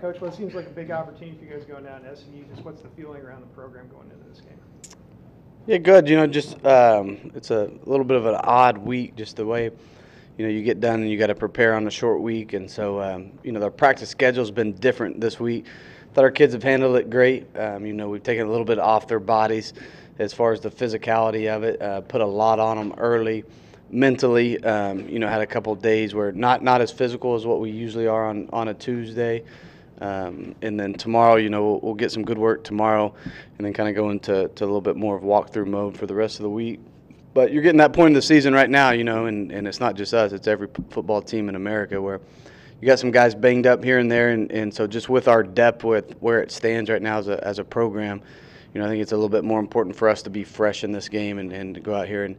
Coach, well, it seems like a big opportunity for you guys going down to SMU. Just what's the feeling around the program going into this game? Yeah, good. Just it's a little bit of an odd week, just the way you get done and you got to prepare on a short week, and so their practice schedule's been different this week. Thought our kids have handled it great. We've taken a little bit off their bodies as far as the physicality of it. Put a lot on them early, mentally. Had a couple of days where not as physical as what we usually are on a Tuesday. And then tomorrow, we'll get some good work tomorrow, and then kind of go into a little bit more of walkthrough mode for the rest of the week. But you're getting that point in the season right now, and it's not just us; it's every football team in America where you got some guys banged up here and there, and so just with our depth, with where it stands right now as a program, I think it's a little bit more important for us to be fresh in this game and to go out here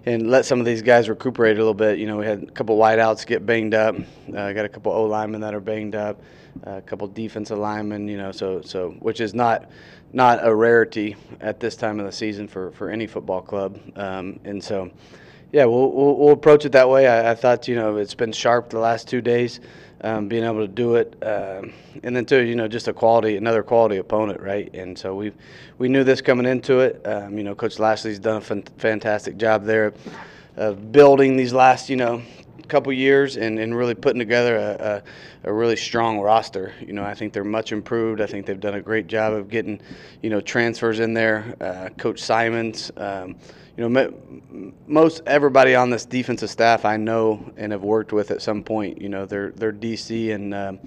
and let some of these guys recuperate a little bit. We had a couple wideouts get banged up. Got a couple O-linemen that are banged up. A couple defensive linemen, so which is not a rarity at this time of the season for any football club. And so, yeah, we'll approach it that way. I thought, it's been sharp the last 2 days, being able to do it, and then too, just another quality opponent, right? And so we knew this coming into it. Coach Lashley's done a fantastic job there of building these last, couple years and really putting together a really strong roster. I think they're much improved. I think they've done a great job of getting, transfers in there. Coach Simons, most everybody on this defensive staff I know and have worked with at some point. Their DC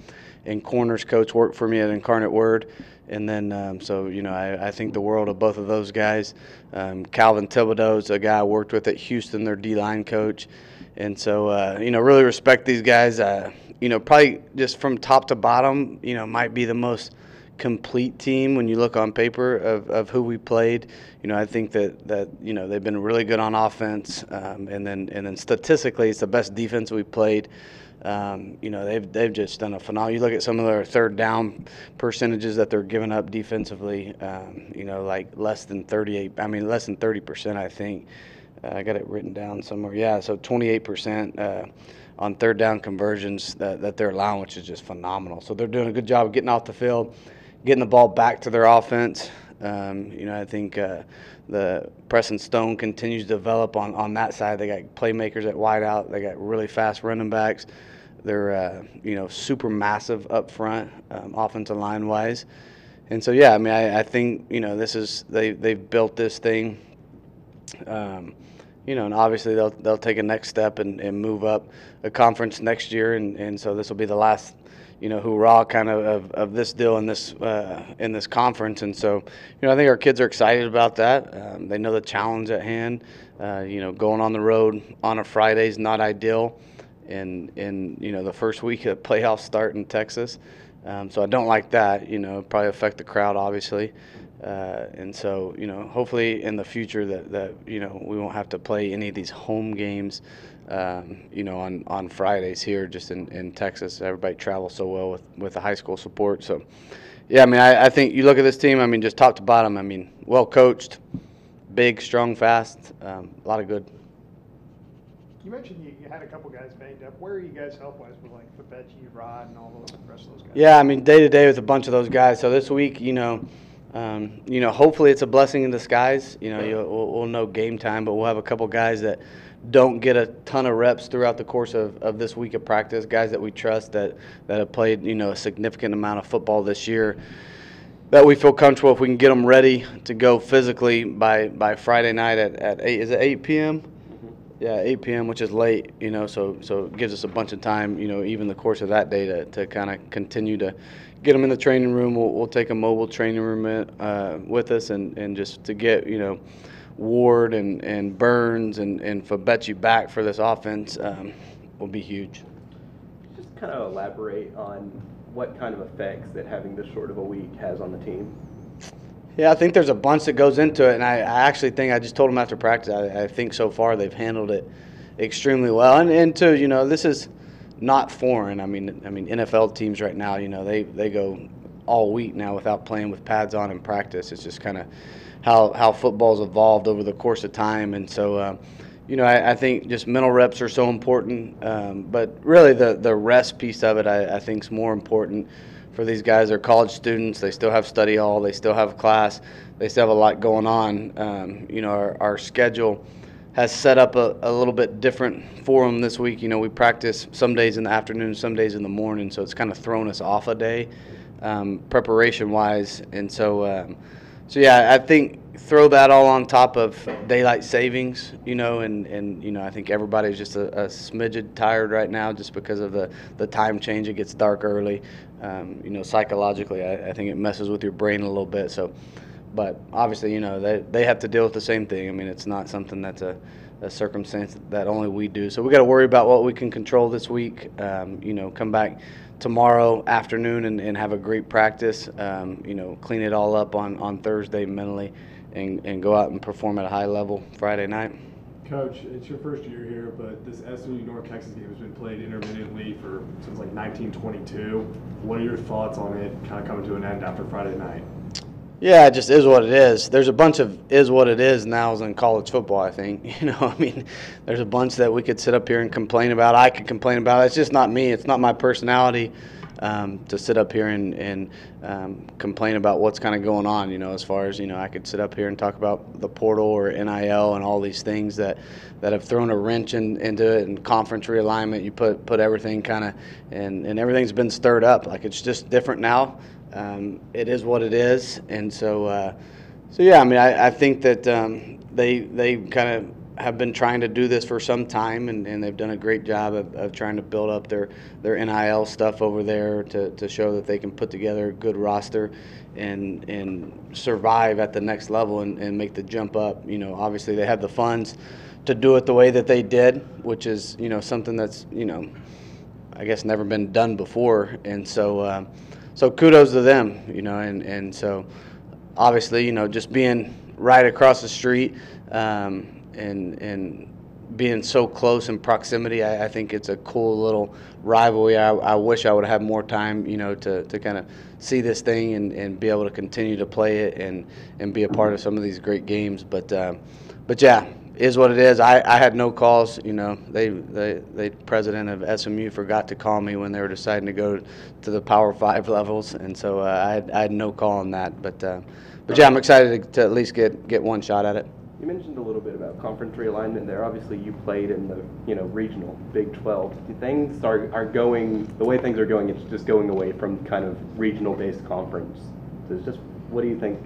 and corners coach worked for me at Incarnate Word. And then, I think the world of both of those guys. Calvin Thibodeau's a guy I worked with at Houston, their D-line coach. And so, really respect these guys. Probably just from top to bottom, might be the most complete team when you look on paper of who we played. I think that they've been really good on offense, and then statistically, it's the best defense we played. They've just done a phenomenal. You look at some of their third down percentages that they're giving up defensively. Like less than 30%, I think. I got it written down somewhere. Yeah, so 28% on third down conversions that they're allowing, which is just phenomenal. So they're doing a good job of getting off the field, getting the ball back to their offense. I think the Preston Stone continues to develop on that side. They got playmakers at wideout. They got really fast running backs. They're super massive up front, offensive line wise. And so yeah, I think they've built this thing. And obviously they'll take a next step and move up a conference next year, and so this will be the last, hoorah kind of this deal in this conference, and so I think our kids are excited about that. They know the challenge at hand. Going on the road on a Friday is not ideal, and the first week of playoffs start in Texas, so I don't like that. Probably affect the crowd obviously. And so, hopefully in the future that we won't have to play any of these home games, on Fridays here just in Texas. Everybody travels so well with the high school support. So, yeah, I think you look at this team, just top to bottom, well coached, big, strong, fast, a lot of good. You mentioned you had a couple guys banged up. Where are you guys health-wise with like Fabechi, Rod, and all the rest of those guys? Yeah, day-to-day with a bunch of those guys. So this week, hopefully it's a blessing in disguise. We'll know game time, but we'll have a couple guys that don't get a ton of reps throughout the course of this week of practice, guys that we trust that have played, a significant amount of football this year, that we feel comfortable if we can get them ready to go physically by Friday night at 8. Is it 8 p.m.? Yeah, 8 p.m., which is late, so it gives us a bunch of time, even the course of that day to kind of continue to get them in the training room. We'll take a mobile training room with us and just to get, Ward and Burns and Fabechi back for this offense will be huge. Just kind of elaborate on what kind of effects that having this short of a week has on the team. Yeah, I think there's a bunch that goes into it, and I actually think I just told them after practice, I think so far they've handled it extremely well. And too, this is not foreign. NFL teams right now, they go all week now without playing with pads on in practice. It's just kind of how football's evolved over the course of time. And so, I think just mental reps are so important. But really the rest piece of it, I think, is more important for these guys. They're college students. They still have study hall. They still have class. They still have a lot going on. You know, our schedule has set up a little bit different for them this week. You know, we practice some days in the afternoon, some days in the morning, so it's kind of thrown us off a day preparation-wise. And so, yeah, I think throw that all on top of daylight savings, you know, and you know, I think everybody's just a smidgen tired right now just because of the time change. It gets dark early. You know, psychologically, I think it messes with your brain a little bit. So, but obviously, you know, they have to deal with the same thing. I mean, it's not something that's a circumstance that only we do. So we got to worry about what we can control this week. You know, come back tomorrow afternoon and have a great practice. You know, clean it all up on Thursday mentally and go out and perform at a high level Friday night. Coach, it's your first year here, but this SMU North Texas game has been played intermittently since like 1922. What are your thoughts on it kind of coming to an end after Friday night? Yeah, it just is what it is. There's a bunch of is what it is nows in college football, I think. You know, I mean, there's a bunch that we could sit up here and complain about. I could complain about. It's just not me. It's not my personality to sit up here and complain about what's kind of going on, you know, as far as, you know, I could sit up here and talk about the portal or NIL and all these things that have thrown a wrench into it, and conference realignment. You put everything kind of, and everything's been stirred up. Like, it's just different now. It is what it is, and so yeah. I mean, I think that they kind of have been trying to do this for some time, and they've done a great job of trying to build up their NIL stuff over there to show that they can put together a good roster and survive at the next level and make the jump up. You know, obviously they have the funds to do it the way that they did, which is, you know, something that's, you know, I guess never been done before, and so. So kudos to them, you know, and so obviously, you know, just being right across the street and being so close in proximity, I think it's a cool little rivalry. I wish I would have had more time, you know, to kind of see this thing and be able to continue to play it and be a part of some of these great games. But yeah. Is what it is. I had no calls. You know, the president of SMU forgot to call me when they were deciding to go to the Power 5 levels, and so I had no call on that. But yeah, I'm excited to at least get one shot at it. You mentioned a little bit about conference realignment there. Obviously, you played in the, you know, regional Big 12. Things are going the way things are going. It's just going away from kind of regional-based conference. So it's just, what do you think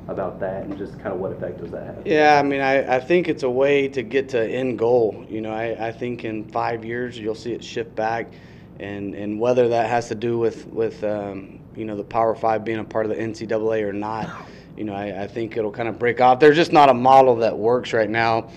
about that, and just kind of what effect does that have? Yeah, I mean, I think it's a way to get to end goal. You know, I think in 5 years you'll see it shift back, and whether that has to do with you know, the Power 5 being a part of the NCAA or not, you know, I think it'll kind of break off. There's just not a model that works right now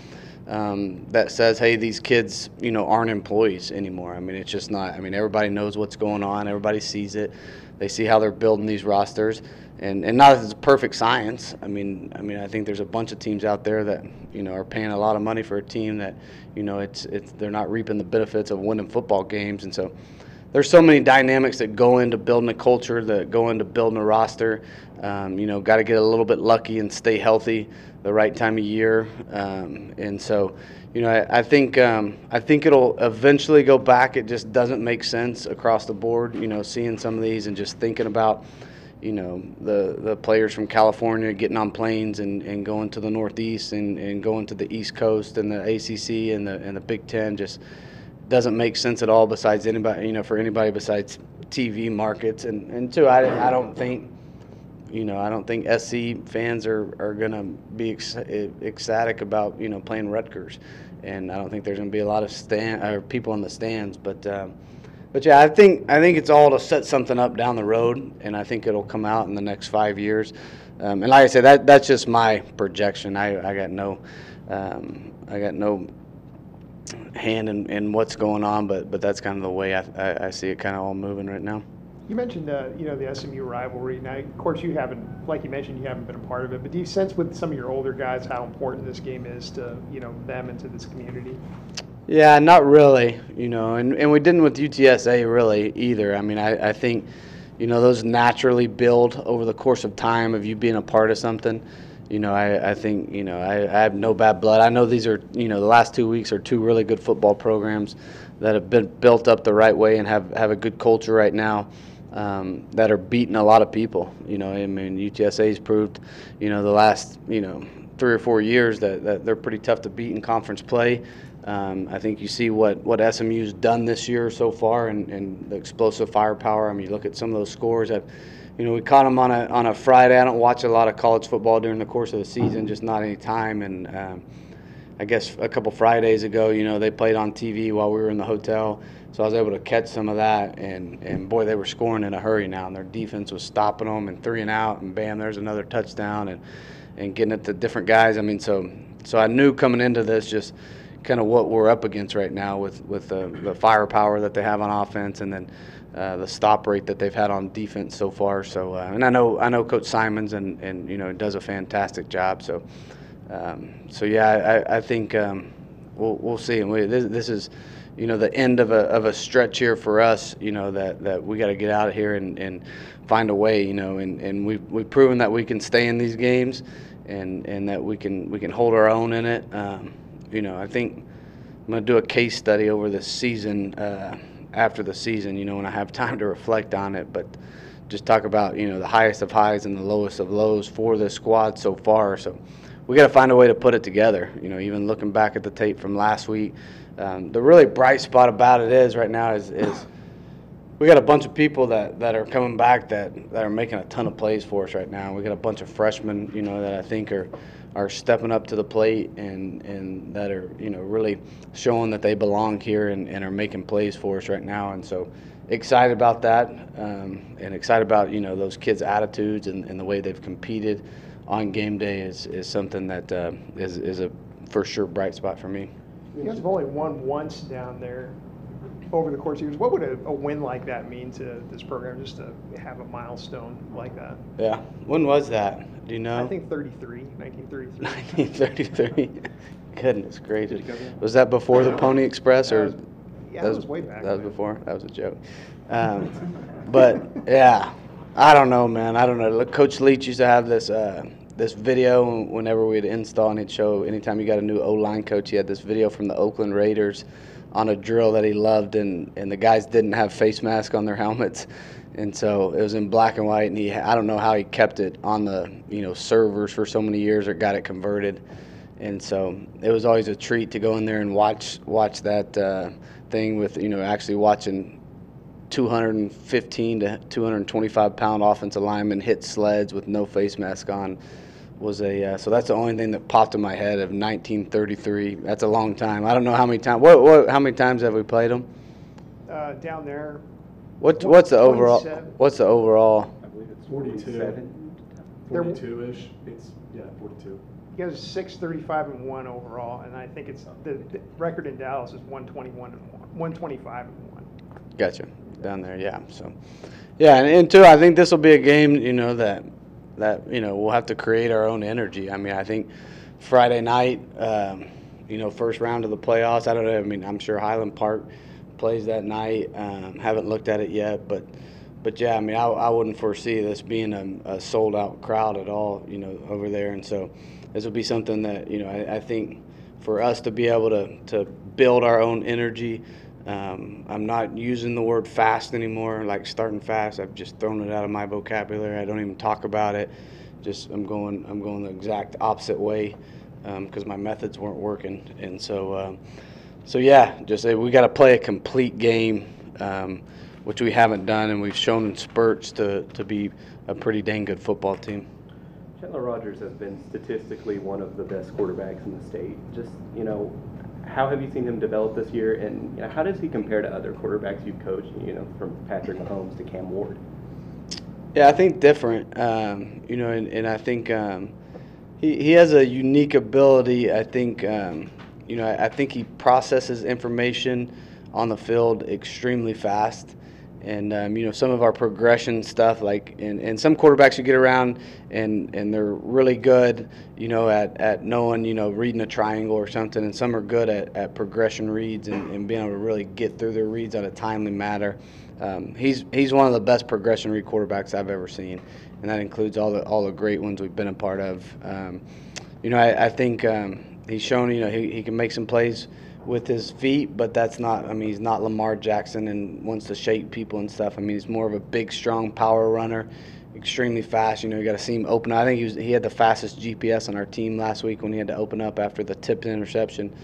that says, hey, these kids, you know, aren't employees anymore. I mean, it's just not. I mean, everybody knows what's going on. Everybody sees it. They see how they're building these rosters. And not that it's perfect science. I mean, I think there's a bunch of teams out there that, you know, are paying a lot of money for a team that, you know, they're not reaping the benefits of winning football games. And so there's so many dynamics that go into building a culture, that go into building a roster. You know, got to get a little bit lucky and stay healthy the right time of year. And so, you know, I think it'll eventually go back. It just doesn't make sense across the board, you know, seeing some of these and just thinking about, you know, the players from California getting on planes and going to the Northeast and going to the East Coast and the ACC and the Big Ten. Just doesn't make sense at all. Besides anybody, you know, for anybody besides TV markets. And two, I don't think, you know, I don't think SC fans are gonna be ecstatic about, you know, playing Rutgers, and I don't think there's gonna be a lot of people in the stands, but yeah, I think it's all to set something up down the road, and I think it'll come out in the next 5 years. And like I said, that's just my projection. I got no hand in what's going on, but that's kind of the way I see it kind of all moving right now. You mentioned you know, the SMU rivalry. Now, of course, you haven't, like you mentioned, you haven't been a part of it. But do you sense with some of your older guys how important this game is to, you know, them and to this community? Yeah, not really, you know, and we didn't with UTSA really either. I mean, I think, you know, those naturally build over the course of time of you being a part of something. You know, I think, you know, I have no bad blood. I know these are, you know, the last 2 weeks are two really good football programs that have been built up the right way and have a good culture right now. that are beating a lot of people. You know, I mean, UTSA's proved, you know, the last, you know, 3 or 4 years that they're pretty tough to beat in conference play. I think you see what SMU's done this year so far, and the explosive firepower. I mean, you look at some of those scores. You know, we caught them on a Friday. I don't watch a lot of college football during the course of the season, just not any time. And I guess a couple Fridays ago, you know, they played on TV while we were in the hotel, so I was able to catch some of that. And boy, they were scoring in a hurry now, and their defense was stopping them, and 3 and out, and bam, there's another touchdown, and getting it to different guys. I mean, so I knew coming into this just kind of what we're up against right now with the firepower that they have on offense, and then the stop rate that they've had on defense so far. So and I know Coach Simons and you know, does a fantastic job. So yeah, I think we'll see. And this is, you know, the end of a stretch here for us. You know, that we got to get out of here and find a way. You know, and we've proven that we can stay in these games, and that we can hold our own in it. You know, I think I'm going to do a case study over this season, after the season, you know, when I have time to reflect on it, but just talk about, you know, the highest of highs and the lowest of lows for this squad so far. So we got to find a way to put it together. You know, even looking back at the tape from last week, the really bright spot about it is right now is we got a bunch of people that are coming back that are making a ton of plays for us right now. We got a bunch of freshmen, you know, that I think are stepping up to the plate and that are, you know, really showing that they belong here and are making plays for us right now. And so excited about that, and excited about, you know, those kids' attitudes and the way they've competed on game day is something that is a for sure bright spot for me. You guys have only won once down there over the course of years. What would a win like that mean to this program, just to have a milestone like that? Yeah. When was that? Do you know? I think 1933. 1933. Goodness gracious. Was that before the Pony Express? Or yeah, that was way back. That was before? That was a joke. But, yeah, I don't know, man. I don't know. Look, Coach Leach used to have this video whenever we'd install, and he'd show anytime you got a new O-line coach, he had this video from the Oakland Raiders on a drill that he loved, and the guys didn't have face masks on their helmets. And so it was in black and white, and I don't know how he kept it on the, you know, servers for so many years or got it converted. And so it was always a treat to go in there and watch that thing with, you know, actually watching 215 to 225 pound offensive linemen hit sleds with no face mask on was so that's the only thing that popped in my head of 1933. That's a long time. I don't know how many times. How many times have we played them? Down there. What's the overall? 27. What's the overall? I believe it's 42. 47. 42-ish. It's, yeah, 42. He has 635-1 overall, and I think it's the record in Dallas is 125-1. Gotcha. Down there, yeah. So, yeah, and two, I think this will be a game, you know, that you know, we'll have to create our own energy. I mean, I think Friday night, you know, first round of the playoffs. I don't know. I mean, I'm sure Highland Park plays that night. Haven't looked at it yet, but yeah, I mean, I wouldn't foresee this being a sold out crowd at all, you know, over there. And so this will be something that, you know, I think for us to be able to build our own energy. I'm not using the word fast anymore, like starting fast. I've just thrown it out of my vocabulary. I don't even talk about it. Just I'm going the exact opposite way because my methods weren't working. And so yeah, just we got to play a complete game, which we haven't done, and we've shown in spurts to be a pretty dang good football team. Chandler Rogers has been statistically one of the best quarterbacks in the state. Just, you know, how have you seen him develop this year, and, you know, how does he compare to other quarterbacks you've coached, you know, from Patrick Mahomes to Cam Ward? Yeah, I think different, you know, and I think he has a unique ability. I think, you know, I think he processes information on the field extremely fast. And, you know, some of our progression stuff, like, and some quarterbacks you get around and they're really good, you know, at knowing, you know, reading a triangle or something. And some are good at progression reads and being able to really get through their reads on a timely manner. He's one of the best progression read quarterbacks I've ever seen. And that includes all the great ones we've been a part of. You know, I think he's shown, you know, he can make some plays with his feet, but that's not, I mean, he's not Lamar Jackson and wants to shake people and stuff. I mean, he's more of a big, strong power runner, extremely fast. You know, you got to see him open. I think he had the fastest GPS on our team last week when he had to open up after the tipped interception.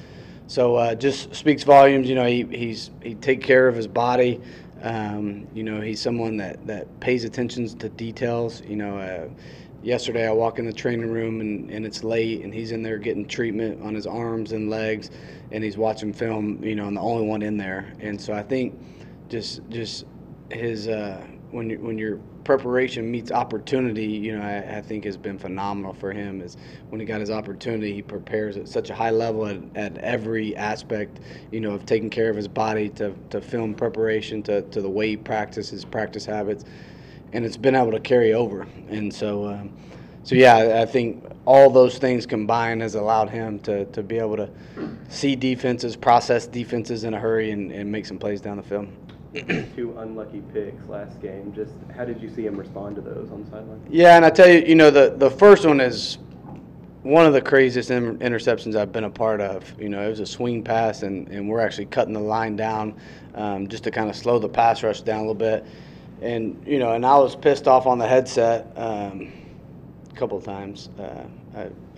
So just speaks volumes. You know, he take care of his body. You know, he's someone that pays attention to details. You know, yesterday I walk in the training room and it's late and he's in there getting treatment on his arms and legs and he's watching film, you know, and the only one in there. And so I think just his when your preparation meets opportunity, you know, I think has been phenomenal for him. Is when he got his opportunity, he prepares at such a high level at every aspect, you know, of taking care of his body to film preparation to the way he practices, practice habits, and it's been able to carry over. And so yeah, I think all those things combined has allowed him to be able to see defenses, process defenses in a hurry, and make some plays down the field. 2 unlucky picks last game. Just how did you see him respond to those on the sideline? Yeah, and I tell you, you know, the first one is one of the craziest interceptions I've been a part of. You know, it was a swing pass, and we're actually cutting the line down just to kind of slow the pass rush down a little bit. And, you know, and I was pissed off on the headset a couple of times.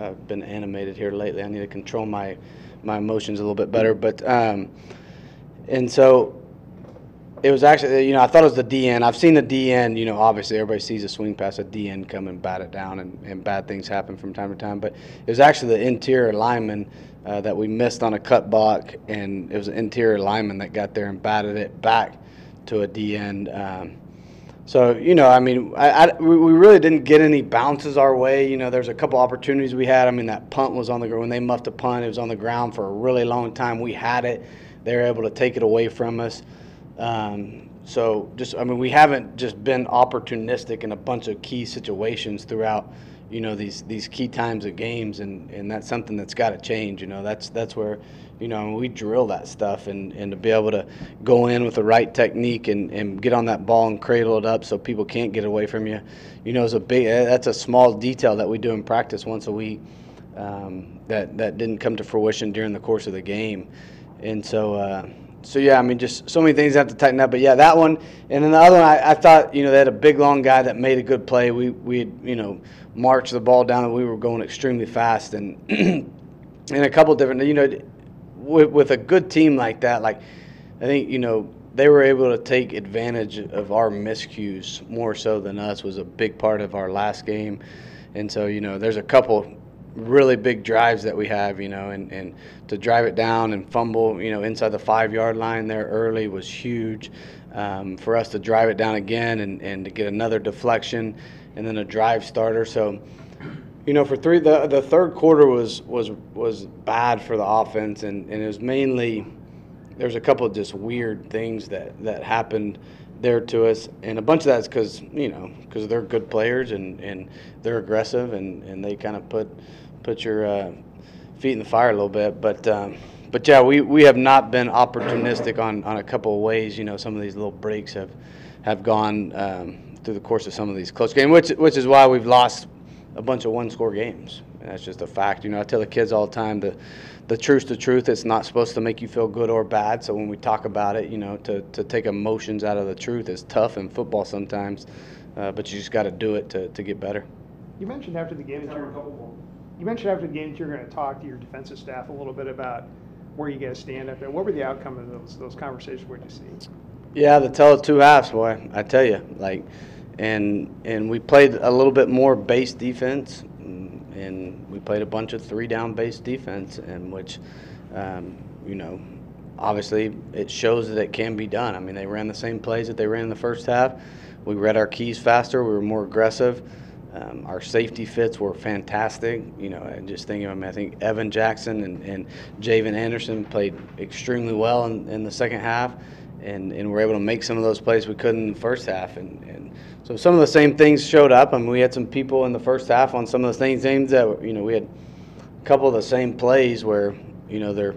I've been animated here lately. I need to control my emotions a little bit better. But and so it was actually, you know, I thought it was the DN. I've seen the DN, you know, obviously everybody sees a swing pass, a DN come and bat it down, and bad things happen from time to time. But it was actually the interior lineman that we missed on a cut block, and it was an interior lineman that got there and batted it back to a DN. So, you know, I mean, we really didn't get any bounces our way. You know, there's a couple opportunities we had. I mean, that punt was on the ground. When they muffed a punt, it was on the ground for a really long time. We had it. They were able to take it away from us. So just, I mean, we haven't just been opportunistic in a bunch of key situations throughout, you know, these key times of games, and that's something that's got to change. You know, that's where, you know, we drill that stuff, and to be able to go in with the right technique and get on that ball and cradle it up so people can't get away from you, you know, that's a small detail that we do in practice once a week that didn't come to fruition during the course of the game. And so yeah, I mean, just so many things have to tighten up. But yeah, that one, and then the other one, I thought, you know, they had a big long guy that made a good play. We had, you know, marched the ball down, and we were going extremely fast, and and a couple different, you know, with a good team like that, like I think, you know, they were able to take advantage of our miscues more so than us was a big part of our last game. And so, you know, there's a couple really big drives that we have, you know, and to drive it down and fumble, you know, inside the 5-yard line there early was huge. For us to drive it down again and to get another deflection and then a drive starter. So, you know, for the third quarter was bad for the offense, and it was mainly, there's a couple of just weird things that happened there to us, and a bunch of that's because they're good players and they're aggressive and they kind of put your feet in the fire a little bit, but yeah, we have not been opportunistic on a couple of ways. You know, some of these little breaks have gone through the course of some of these close games, which is why we've lost a bunch of one-score games. And that's just a fact. You know, I tell the kids all the time, the truth's the truth. It's not supposed to make you feel good or bad. So when we talk about it, you know, to take emotions out of the truth is tough in football sometimes, but you just got to do it to get better. You mentioned after the game that you're going to talk to your defensive staff a little bit about where you guys stand up there. What were the outcome of those conversations? What did you see? Yeah, the tale of two halves, boy. I tell you, like, and we played a little bit more base defense, and we played a bunch of 3-down base defense, and which, you know, obviously it shows that it can be done. I mean, they ran the same plays that they ran in the first half. We read our keys faster. We were more aggressive. Our safety fits were fantastic. You know, and just thinking, I mean, I think Evan Jackson and Javen Anderson played extremely well in the second half, and we're able to make some of those plays we couldn't in the first half. And so some of the same things showed up. I mean, we had some people in the first half on some of the same things that, you know, we had a couple of the same plays where, you know, they're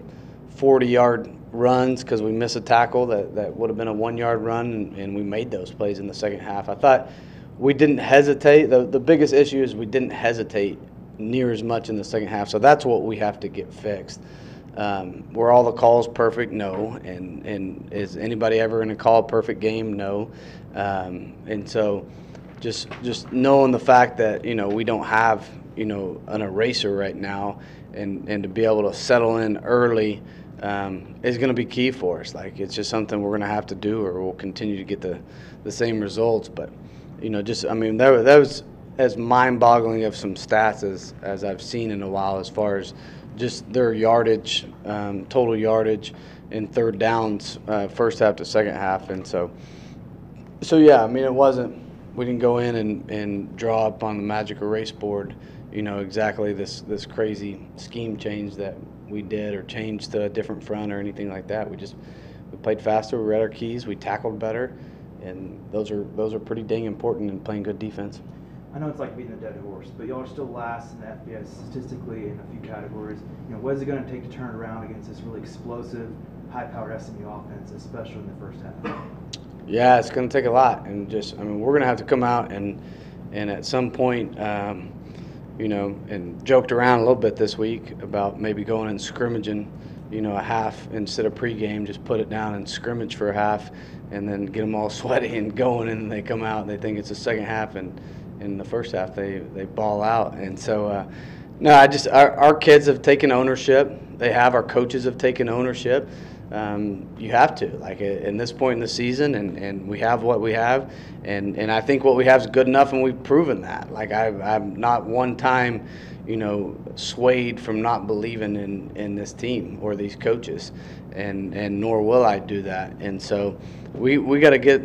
40-yard runs because we missed a tackle that would have been a 1-yard run, and we made those plays in the second half. I thought we didn't hesitate. The biggest issue is we didn't hesitate near as much in the second half, so that's what we have to get fixed. Were all the calls perfect? No. And is anybody ever going to call a perfect game? No. And so just knowing the fact that, we don't have, an eraser right now, and to be able to settle in early is going to be key for us. Like, it's just something we're going to have to do, or we'll continue to get the same results. But, that was as mind-boggling of some stats as I've seen in a while, as far as just their yardage, total yardage in third downs, first half to second half. And so yeah, it wasn't, we didn't go in and draw up on the magic erase board, exactly this crazy scheme change that we did, or changed to a different front or anything like that. We played faster, we read our keys, we tackled better, and those are pretty dang important in playing good defense. I know it's like beating a dead horse, but y'all are still last in the FBS statistically in a few categories. What is it going to take to turn it around against this really explosive, high-powered SMU offense, especially in the first half? Yeah, it's going to take a lot, and we're going to have to come out and at some point, and joked around a little bit this week about maybe going and scrimmaging, a half instead of pregame. Just put it down and scrimmage for a half, and then get them all sweaty and going, and they come out and they think it's the second half, and in the first half they ball out. And so no, our kids have taken ownership. Our coaches have taken ownership. You have to, like, in this point in the season, and we have what we have, and I think what we have is good enough, and we've proven that. Like, I'm not one time, swayed from not believing in this team or these coaches, and nor will I do that. And so we got to get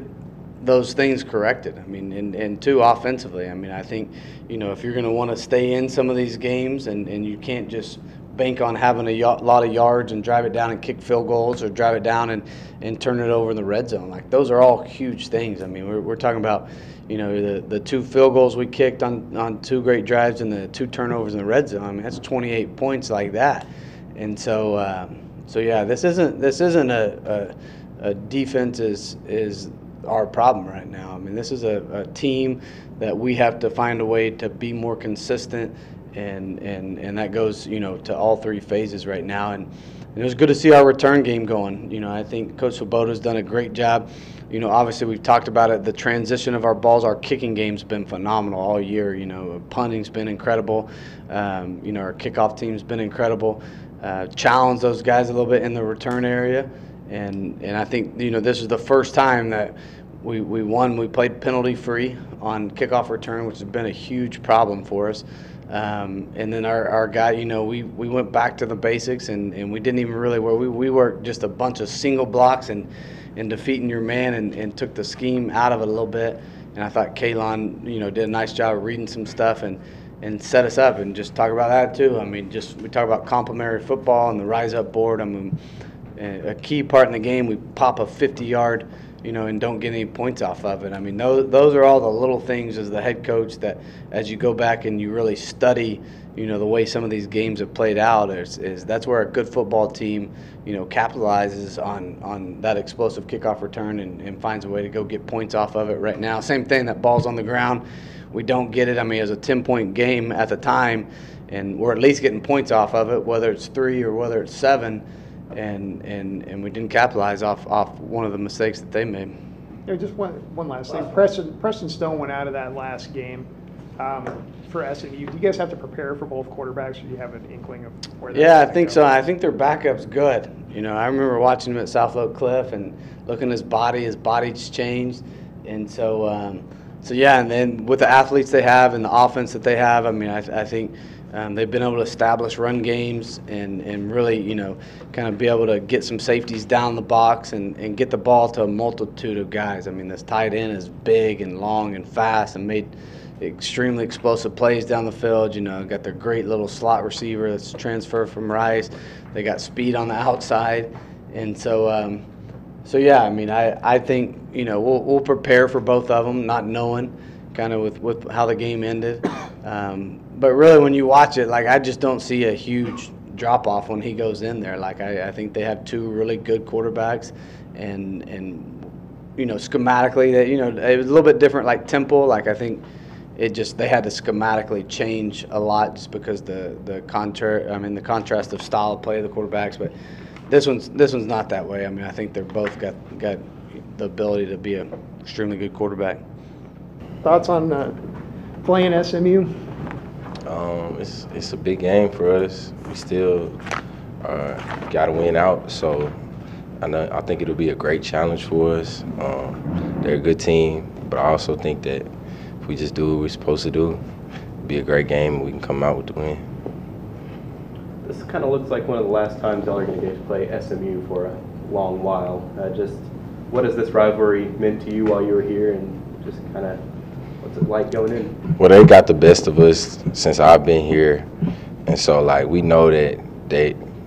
those things corrected. And two, offensively. I think, if you're going to want to stay in some of these games, and you can't just bank on having a lot of yards and drive it down and kick field goals, or drive it down and turn it over in the red zone. Like, those are all huge things. We're talking about, the 2 field goals we kicked on 2 great drives, and the 2 turnovers in the red zone. That's 28 points like that. And so yeah, this isn't a defense is our problem right now. This is a team that we have to find a way to be more consistent, and that goes, to all 3 phases right now. And it was good to see our return game going. I think Coach Swoboda's done a great job. Obviously we've talked about it, the transition of our balls. Our kicking game's been phenomenal all year. Punting's been incredible. Our kickoff team's been incredible. Challenged those guys a little bit in the return area. And I think, this is the first time that we won. We played penalty-free on kickoff return, which has been a huge problem for us. And then our guy, we went back to the basics, and we didn't even really we worked just a bunch of single blocks and defeating your man, and took the scheme out of it a little bit. And I thought Kaylon, did a nice job of reading some stuff and set us up, and just talk about that too. We talk about complementary football and the rise up board. A key part in the game, we pop a 50-yard, and don't get any points off of it. Those are all the little things as the head coach that, as you go back and you really study, the way some of these games have played out, is that's where a good football team, capitalizes on that explosive kickoff return and finds a way to go get points off of it. Right now, same thing, that ball's on the ground, we don't get it. It was a 10-point game at the time, and we're at least getting points off of it, whether it's 3 or whether it's 7. And we didn't capitalize off one of the mistakes that they made. Just one last thing. Preston Stone went out of that last game for SMU. Do you guys have to prepare for both quarterbacks, or do you have an inkling of where that's I think so. I think their backup's good. I remember watching him at South Oak Cliff and looking at his body's changed. And so yeah, and then with the athletes they have and the offense that they have, I think they've been able to establish run games and really, kind of be able to get some safeties down the box and get the ball to a multitude of guys. This tight end is big and long and fast and made extremely explosive plays down the field. Got their great little slot receiver that's transferred from Rice. They got speed on the outside. And so yeah, I think, we'll prepare for both of them, not knowing kind of with how the game ended. But really, when you watch it, I just don't see a huge drop-off when he goes in there. I think they have 2 really good quarterbacks, and schematically, it was a little bit different, Temple. I think they had to schematically change a lot just because the contrast of style of play of the quarterbacks. But this one's not that way. I mean, I think they're both got the ability to be an extremely good quarterback. Thoughts on playing SMU? It's a big game for us. We still got to win out, so I think it'll be a great challenge for us. They're a good team, but I also think that if we just do what we're supposed to do, it'll be a great game and we can come out with the win. This kind of looks like one of the last times y'all are going to get to play SMU for a long while. Just what has this rivalry meant to you while you were here, and just kind of what's it like going in? Well, they got the best of us since I've been here, and so like we know that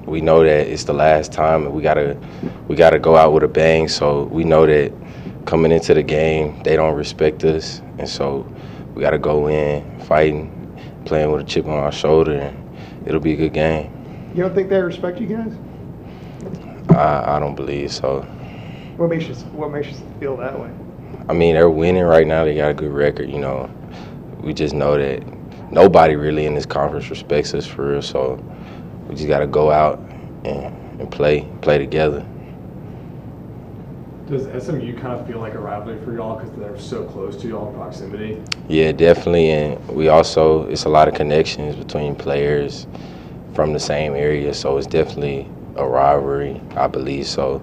it's the last time, and we gotta go out with a bang. So we know that coming into the game, they don't respect us, and so we gotta go in fighting, playing with a chip on our shoulder, and it'll be a good game. You don't think they respect you guys? I don't believe so. What makes you feel that way? I mean, they're winning right now. They got a good record, We just know that nobody really in this conference respects us for real, so we just got to go out and play together. Does SMU kind of feel like a rivalry for y'all because they're so close to y'all in proximity? Yeah, definitely, and it's a lot of connections between players from the same area, so it's definitely a rivalry, I believe so.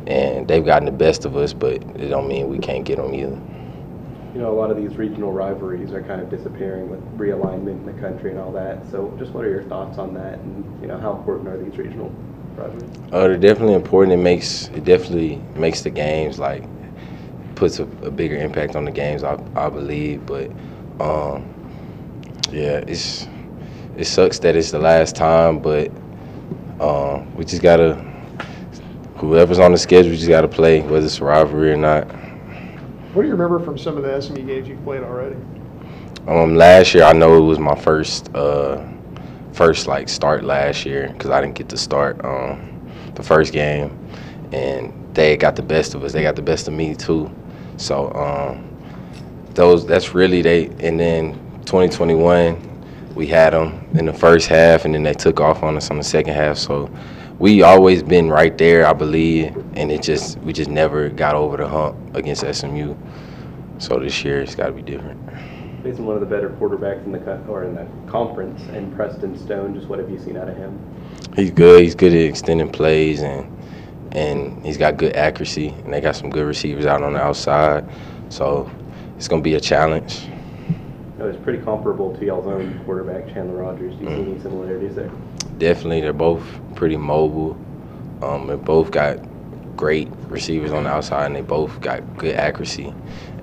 And they've gotten the best of us, but it don't mean we can't get them either. A lot of these regional rivalries are kind of disappearing with realignment in the country and all that. So just what are your thoughts on that, and how important are these regional rivalries? They're definitely important. It definitely makes the games, puts a bigger impact on the games, I believe. But yeah, it sucks that it's the last time, but we just gotta. Whoever's on the schedule, we just got to play, whether it's a rivalry or not. What do you remember from some of the SMU games you've played already? Last year, I know it was my first start last year because I didn't get to start the first game, and they got the best of us. They got the best of me too. So that's really And then 2021, we had them in the first half, and then they took off on us on the second half. So we always been right there, I believe, and we just never got over the hump against SMU. So this year it's got to be different. Facing one of the better quarterbacks in the conference, and Preston Stone, just what have you seen out of him? He's good. He's good at extending plays, and he's got good accuracy, and they got some good receivers out on the outside. So it's gonna be a challenge. It's pretty comparable to y'all's own quarterback, Chandler Rogers. Do you see any similarities there? Definitely, they're both pretty mobile. They both got great receivers on the outside, and they both got good accuracy,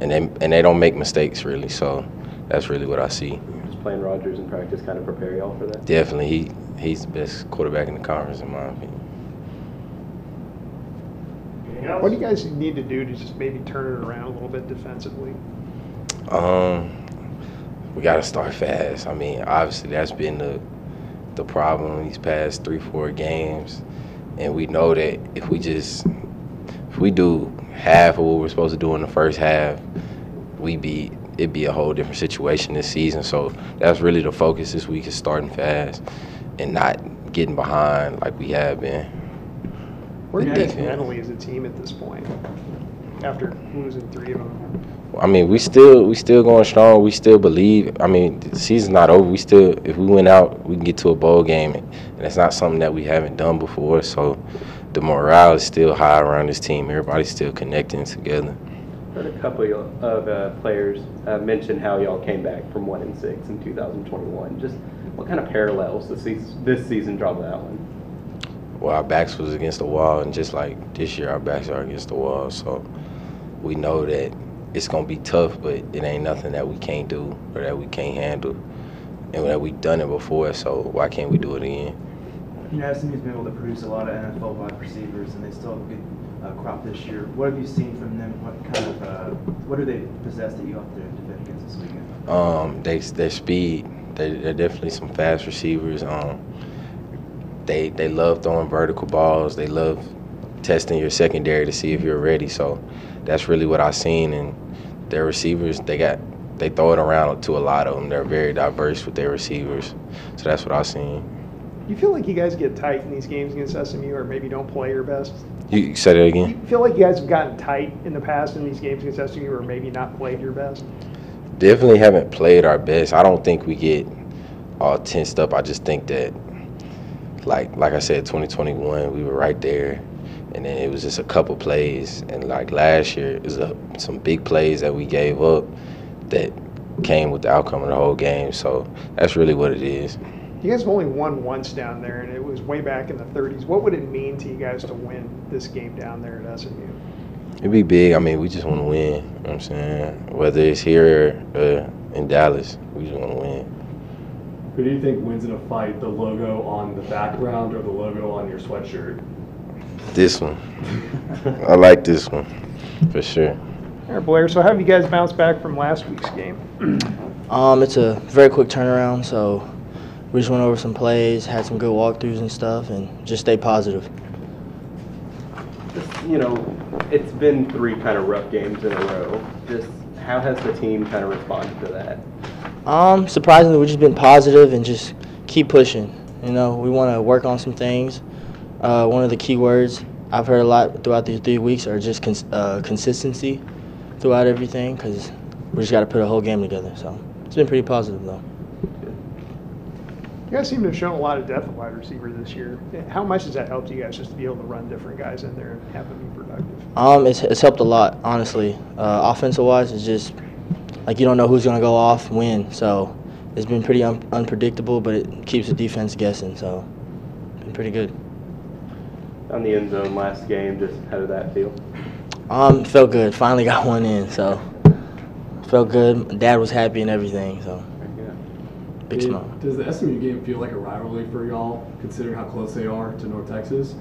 and they don't make mistakes really. So that's really what I see. Just playing Rogers in practice kind of prepare y'all for that. Definitely, he's the best quarterback in the conference in my opinion. What do you guys need to do to just maybe turn it around a little bit defensively? We got to start fast. I mean, obviously that's been the problem these past 3-4 games, and we know that if we do half of what we're supposed to do in the first half, it'd be a whole different situation this season. So that's really the focus this week, is starting fast and not getting behind like we have been. Where are you guys mentally as a team at this point, after losing 3 of them? I mean, we still going strong. We still believe. I mean, the season's not over. If we win out, we can get to a bowl game, and it's not something that we haven't done before. So the morale is still high around this team. Everybody's still connecting together. Heard a couple of players mention how y'all came back from 1-6 in 2021. Just what kind of parallels does this season draw to that one? Well, our backs was against the wall, and just like this year, our backs are against the wall. So we know that it's going to be tough, but it ain't nothing that we can't do or that we can't handle, and that we've done it before, so why can't we do it again? SMU's been able to produce a lot of NFL wide receivers, and they still have a good crop this year. What have you seen from them? What do they possess that you have to defend against this weekend? Their speed. They're definitely some fast receivers. They love throwing vertical balls. They love testing your secondary to see if you're ready. So that's really what I've seen. And their receivers, they're they throw it around to a lot of them. They're very diverse with their receivers. So that's what I've seen. You feel like you guys get tight in these games against SMU, or maybe don't play your best? You said it again? You feel like you guys have gotten tight in the past in these games against SMU, or maybe not played your best? Definitely haven't played our best. I don't think we get all tensed up. I just think that, like I said, 2021, we were right there. And then it was just a couple plays. And like last year, it was some big plays that we gave up that came with the outcome of the whole game. So that's really what it is. You guys have only won once down there, and it was way back in the 30s. What would it mean to you guys to win this game down there at SMU? It'd be big. I mean, we just want to win. You know what I'm saying? Whether it's here or in Dallas, we just want to win. Who do you think wins in a fight, the logo on the background or the logo on your sweatshirt? This one. I like this one, for sure. All right, Blair, so how have you guys bounced back from last week's game? It's a very quick turnaround, so we just went over some plays, had some good walkthroughs and stuff, and just stay positive. Just, you know, it's been 3 kind of rough games in a row. Just how has the team kind of responded to that? Surprisingly, we've just been positive and just keep pushing. You know, we want to work on some things. One of the key words I've heard a lot throughout these 3 weeks are just consistency throughout everything, because we just got to put a whole game together. So it's been pretty positive, though. You guys seem to have shown a lot of depth at wide receiver this year. How much has that helped you guys just to be able to run different guys in there and have them be productive? It's helped a lot, honestly. Offensive-wise, it's just like you don't know who's going to go off when. So it's been pretty unpredictable, but it keeps the defense guessing. So it's been pretty good. On the end zone last game, just how did that feel? Felt good. Finally got one in, so felt good. Dad was happy and everything, so big smile. Does the SMU game feel like a rivalry for y'all, considering how close they are to North Texas?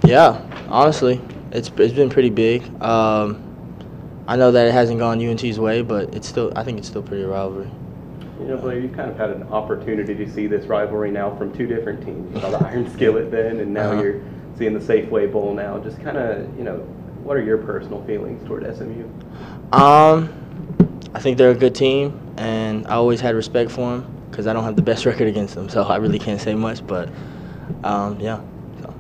Yeah, honestly, it's been pretty big. I know that it hasn't gone UNT's way, but I think it's still pretty a rivalry. You know, Blair, you've kind of had an opportunity to see this rivalry now from 2 different teams. You saw the Iron Skillet then, and now you're seeing the Safeway Bowl now. Just kind of, you know, what are your personal feelings toward SMU? I think they're a good team, and I always had respect for them because I don't have the best record against them, so I really can't say much. But yeah. So.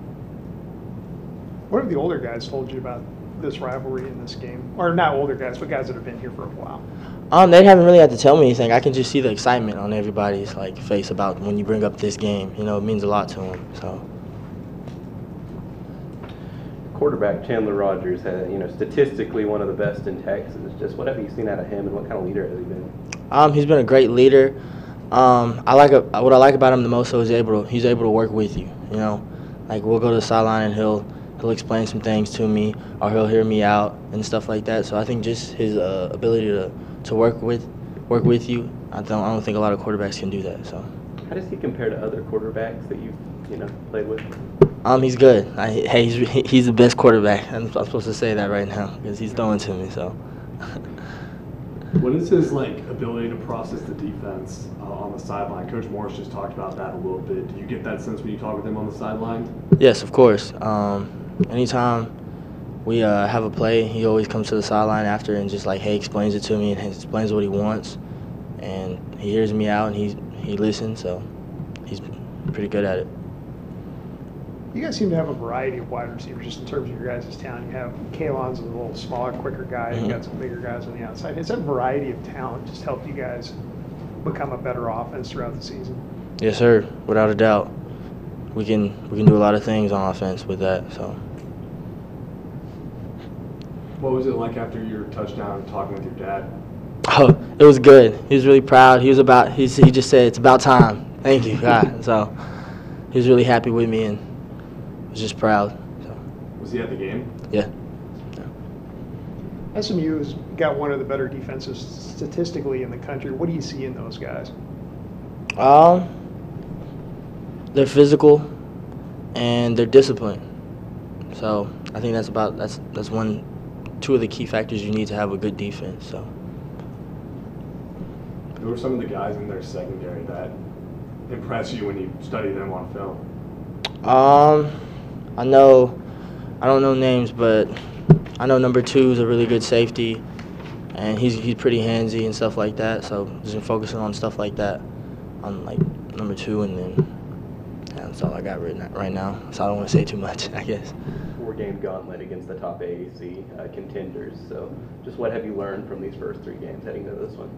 What have the older guys told you about this rivalry in this game? Or not older guys, but guys that have been here for a while. They haven't really had to tell me anything. I can just see the excitement on everybody's face about when you bring up this game. You know, it means a lot to them. So. Quarterback Chandler Rogers had, you know, statistically one of the best in Texas. Just what have you seen out of him, and what kind of leader has he been? He's been a great leader. What I like about him the most is he's able to work with you. You know, like we'll go to the sideline and he'll explain some things to me, or he'll hear me out and stuff like that. So I think just his ability to work with you. I don't think a lot of quarterbacks can do that. So. How does he compare to other quarterbacks that you've played with? He's good. He's the best quarterback. I'm supposed to say that right now because he's throwing to me. So. What is his ability to process the defense on the sideline? Coach Morris just talked about that a little bit. Do you get that sense when you talk with him on the sideline? Yes, of course. Anytime we have a play, he always comes to the sideline after and just explains it to me and explains what he wants, and he hears me out and he listens. So he's pretty good at it. You guys seem to have a variety of wide receivers just in terms of your guys' talent. You have Kalon's a little smaller, quicker guy. You got some bigger guys on the outside. Has that variety of talent just helped you guys become a better offense throughout the season? Yes, sir. Without a doubt. We can do a lot of things on offense with that. So. What was it like after your touchdown talking with your dad? Oh, it was good. He was really proud. He just said, "It's about time. Thank you, God." So he was really happy with me and was just proud. So. Was he at the game? Yeah. SMU has got one of the better defenses statistically in the country. What do you see in those guys? They're physical and they're disciplined. So I think that's two of the key factors you need to have a good defense. So. Who are some of the guys in their secondary that impress you when you study them on film? I don't know names, but I know number 2 is a really good safety, and he's pretty handsy and stuff like that. So just been focusing on stuff like that, on like number 2, and then that's all I got right now. So I don't want to say too much, I guess. 4-game gauntlet against the top AAC contenders. So just what have you learned from these first 3 games heading into this one?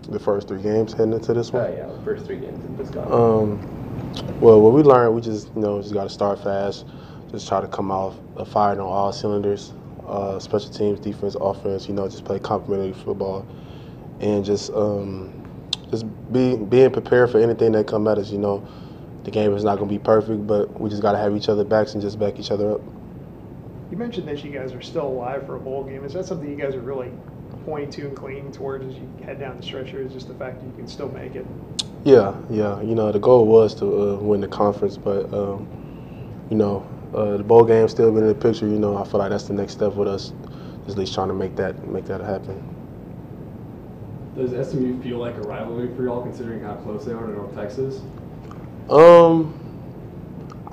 The first 3 games heading into this one? Yeah, the first 3 games in this gauntlet. Well, what we learned, we just got to start fast, just try to come out firing on all cylinders, special teams, defense, offense, just play complementary football, and just being prepared for anything that come at us. The game is not going to be perfect, but we just got to have each other backs and just back each other up. You mentioned that you guys are still alive for a bowl game. Is that something you guys are really pointing to and clinging towards as you head down the stretch, or is just the fact that you can still make it? Yeah. The goal was to win the conference, but the bowl game still been in the picture. I feel like that's the next step with us, just at least trying to make that happen. Does SMU feel like a rivalry for y'all, considering how close they are to North Texas?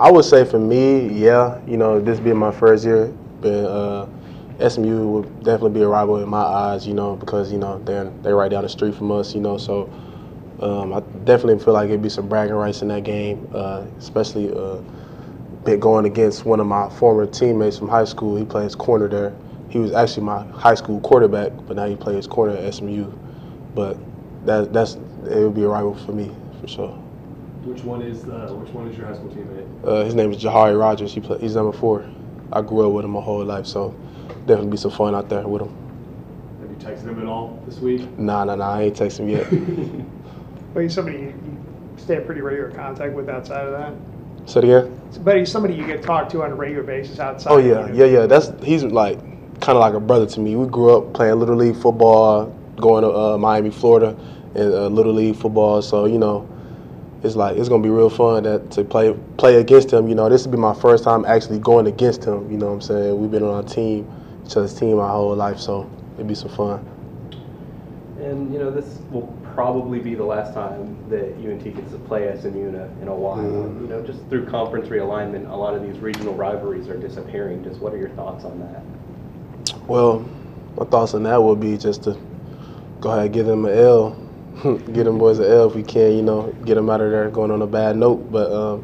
I would say for me, yeah. This being my first year, SMU would definitely be a rival in my eyes. Because they're right down the street from us. So I definitely feel like it'd be some bragging rights in that game, especially going against one of my former teammates from high school. He plays corner there. He was actually my high school quarterback, but now he plays corner at SMU. But it would be a rival for me for sure. Which one is your high school teammate? His name is Jahari Rogers. He's number 4. I grew up with him my whole life, so definitely be some fun out there with him. Have you texted him at all this week? Nah, I ain't texted him yet. But he's somebody you stay in pretty regular contact with outside of that? Say it again? But he's somebody you get talked to on a regular basis outside. Oh, yeah. He's like kind of like a brother to me. We grew up playing Little League football, going to Miami, Florida, and Little League football, so, it's going to be real fun to play against him. This will be my first time actually going against him. You know what I'm saying? We've been on each other's team my whole life, so it'll be some fun. And, this will probably be the last time that UNT gets to play SMU in a while. Mm-hmm. Just through conference realignment, a lot of these regional rivalries are disappearing. Just what are your thoughts on that? Well, my thoughts on that would be just to go ahead and give them an L. Get them boys an L if we can, get them out of there going on a bad note. But I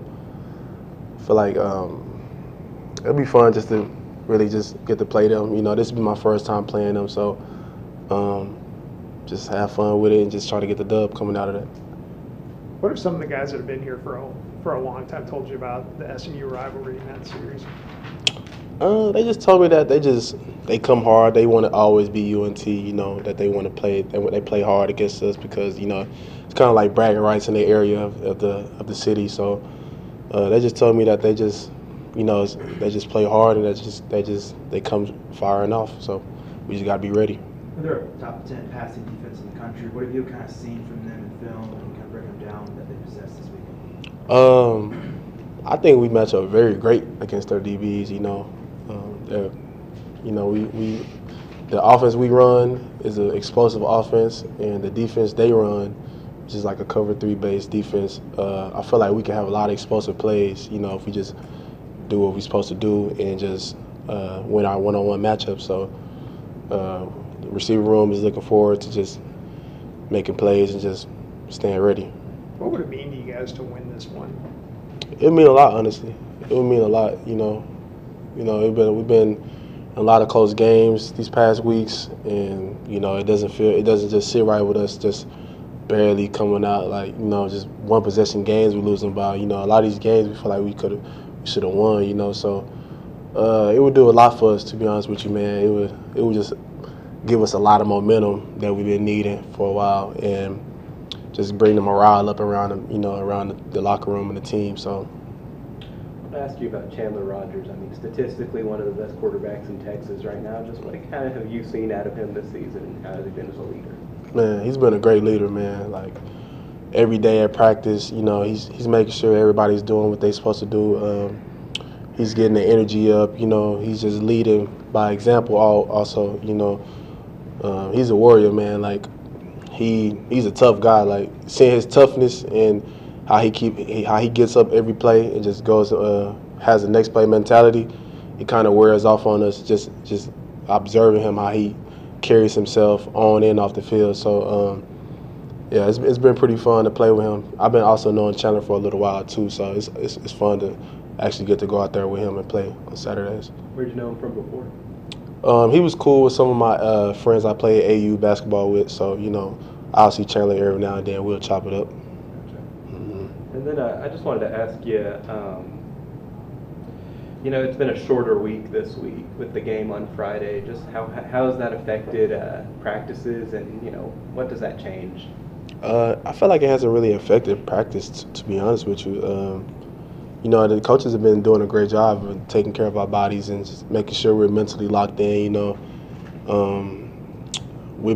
feel like it'll be fun just to really just get to play them. This will be my first time playing them, so just have fun with it and just try to get the dub coming out of that. What are some of the guys that have been here for a long time told you about the SMU rivalry in that series? They just told me that they come hard. They want to always be UNT. That they want to play. They play hard against us because it's kind of like bragging rights in the area of the city. So they just told me that they just play hard and they come firing off. So we just gotta be ready. They're a top 10 passing defense in the country. What have you kind of seen from them in film and kind of break them down that they possess this weekend? I think we match up very great against their DBs. The offense we run is an explosive offense, and the defense they run, which is like a cover 3 base defense. I feel like we can have a lot of explosive plays, if we just do what we're supposed to do and just win our one-on-one matchup. So the receiver room is looking forward to just making plays and just staying ready. What would it mean to you guys to win this one? It would mean a lot, honestly. It would mean a lot, we've been in a lot of close games these past weeks, and it doesn't just sit right with us just barely coming out like just one possession games we losing by. A lot of these games we feel like we should have won. So it would do a lot for us, to be honest with you, man. It would just give us a lot of momentum that we've been needing for a while, and just bring the morale up around them, around the locker room and the team. So. I ask you about Chandler Rogers. I mean, statistically, one of the best quarterbacks in Texas right now. Just what kind of have you seen out of him this season, and how has he been as a leader? Man, he's been a great leader, man. Like every day at practice, he's making sure everybody's doing what they're supposed to do. He's getting the energy up. He's just leading by example. Also, he's a warrior, man. Like he's a tough guy. Like seeing his toughness and how he gets up every play and just goes has a next play mentality. It kind of wears off on us. Just observing him, how he carries himself on and off the field. So, yeah, it's been pretty fun to play with him. I've been also knowing Chandler for a little while too, so it's fun to actually get to go out there with him and play on Saturdays. Where'd you know him from before? He was cool with some of my friends I played AU basketball with, so I'll see Chandler every now and then. We'll chop it up. And then I just wanted to ask you, it's been a shorter week this week with the game on Friday. Just how has that affected practices, and what does that change? I feel like it hasn't really affected practice, to be honest with you. The coaches have been doing a great job of taking care of our bodies and just making sure we're mentally locked in. We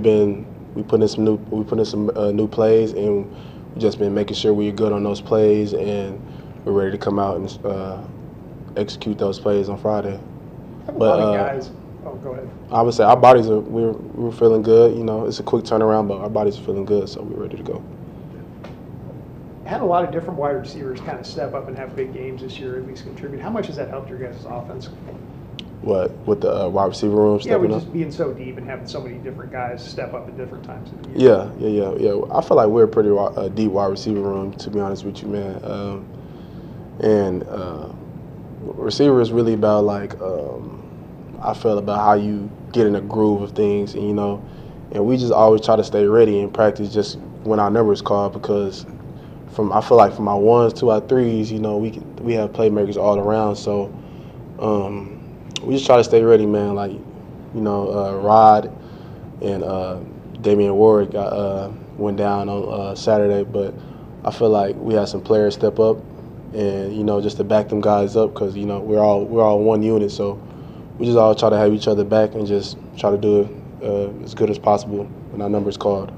put in some new plays, and we've just been making sure we're good on those plays, and we're ready to come out and execute those plays on Friday. I have a lot of guys. Oh, go ahead. I would say our bodies we're feeling good. It's a quick turnaround, but our bodies are feeling good, so we're ready to go. Had a lot of different wide receivers kind of step up and have big games this year, at least contribute. How much has that helped your guys' offense? What, with the wide receiver room stepping with up? just being so deep and having so many different guys step up at different times of the year. Yeah. I feel like we're a pretty deep wide receiver room, to be honest with you, man. Receiver is really about I feel about how you get in a groove of things, and we just always try to stay ready in practice just when our number is called, because I feel like from our ones to our threes, we have playmakers all around. So we just try to stay ready, man. Rod and Damian Ward went down on Saturday, but I feel like we had some players step up, and just to back them guys up, because we're all one unit. So we just all try to have each other back and just try to do it as good as possible when our number is called.